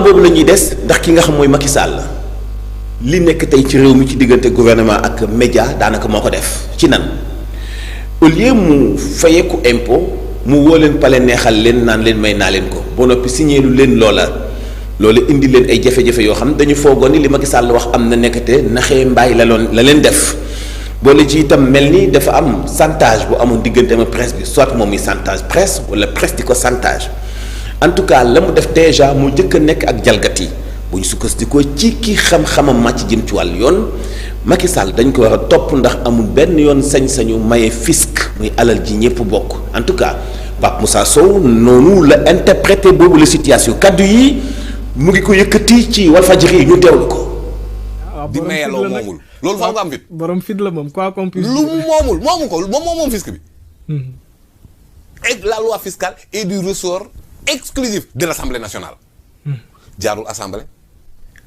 boobu la ñuy des ndax ki nga xam mooy Macky Sall li nekk tey ci réew mi ci diggante gouvernement ak média daanaka moo ko def ci nan au lieu mu fayeeku impôt mu woo leen pale neexal leen naan leen may naa leen ko ba noppi signé lu leen loola indi leen ay jafe-jafe yoo xam dañu foogoon ni li Macky Sall wax am na nekkate naxee mbaay la leen def boole ci itam mel ni dafa am chantage bu amoon diggante ma presse bi soit moom mi chantage presse wala presse di ko chantage en tout cas la mu def déjà mu njëkk a nekk ak jalgati bu ñu sukkandikoo ci ki xam-xamam màcc jëm ci wàllu yoon Macky Sall dañ ko war a topp ndax amul benn yoon sañ-sañu maye fisc muy alal ji ñëpp bokk en tout cas Pape Moussa Sow noonu la interprété boobu la situation kaddu yi mu ngi ko yëkkati ci Walfadjri yi ñu teewlu ko. di mayeloo moomul loolu faaw nga am fit. borom fit la moom quoi qu'on puisse lu moomu ko moom fisc bi. et la loi fiscale est du ressort exclusif de l'Assemblée nationale. jaarul assemblée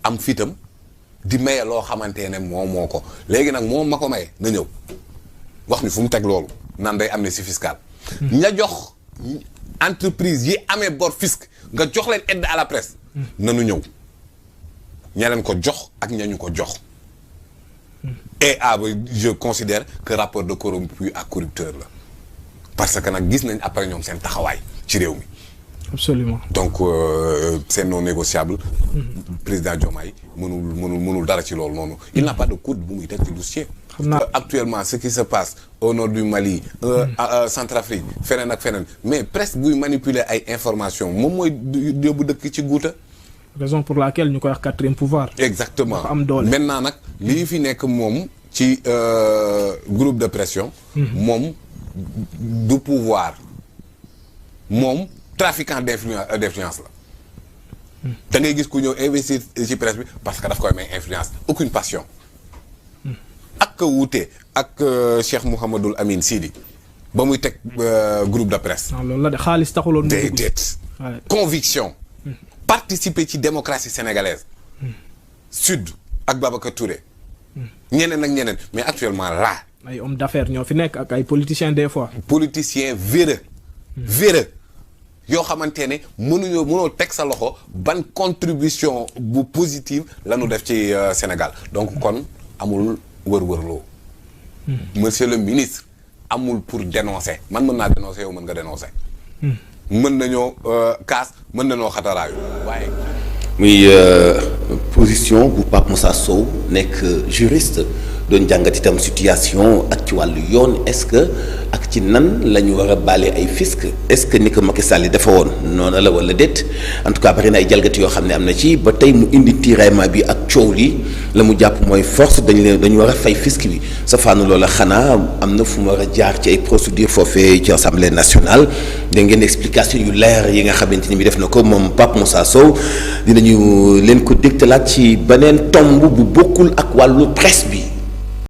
am fitam di maye loo xamante ne moo ko léegi nag moom ma ko maye na ñëw wax ni fu mu teg loolu nan day amnistie fiscale. ña jox entreprise yi amee bor fisc nga jox leen aide à la presse. nanu ñëw ña leen ko jox ak ña ñu ko jox. et je considère que rapport de corrompu à corrupteur la parce que nag gis nañ après ñoom seen taxawaay ci réew mi. absolument donc c'est non négociable. président Diomaye mënul dara ci loolu noonu. il n'a pas de coude bu muy teg ci dossier. actuellement ce qui se passe au nord du Mali. Centrafrique feneen ak feneen mais presse buy manipuler ay informations moom mooy yóbbu dëkk ci guuta. raison pour laquelle ñu koy wax quatrième pouvoir. exactement am doole maintenant nag lii fi nekk moom ci groupe de pression. moom du pouvoir moom. trafiquant d'influence la da ngay gis ku ñëw investir ci presse bi parce que daf koy may influence aucune passion ak wuute ak Cheikh Mouhamadoul Amine Sidi ba muy teg groupe de presse. loolu la de xaalis taxuloon. déedéet conviction. participer ci démocratie sénégalaise. Sud ak Babacar Touré. ñeneen ak ñeneen mais actuellement là. ay hommes d'affaires ñoo fi nekk ak ay politiciens des fois. politiciens véreux. yoo xamante ne mënoo teg sa loxo ban contribution bu positive la ñu def ci Sénégal donc kon amul wër-wërloo. monsieur le ministre amul pour dénoncer man mën naa dénoncer yow mën nga dénoncer. mën nañoo kaas mën nañoo xataraayu waaye. muy position bu Pape Moussa Sow nekk juriste doon jàngat itam situation ak ci wàllu yoon est-ce que ak ci nan la ñu war a baale ay fisc est-ce que ni ko Macky Sall yi dafa woon noonu la wala déet en tout cas bari na ay jalgati yoo xam ne am na ci ba tey mu indi tiraillement bi ak coow li la mu jàpp mooy force dañu war a fay fisc bi safaanu loola xanaa am na fu mu war a jaar ci ay procédures foofee ci assemblée nationale da ngeen explication yu leer yi nga xamante ni bi def na ko moom Pape Moussa Sow dinañu leen ko dégtalaat ci beneen tomb bu bokkul ak wàllu presse bi.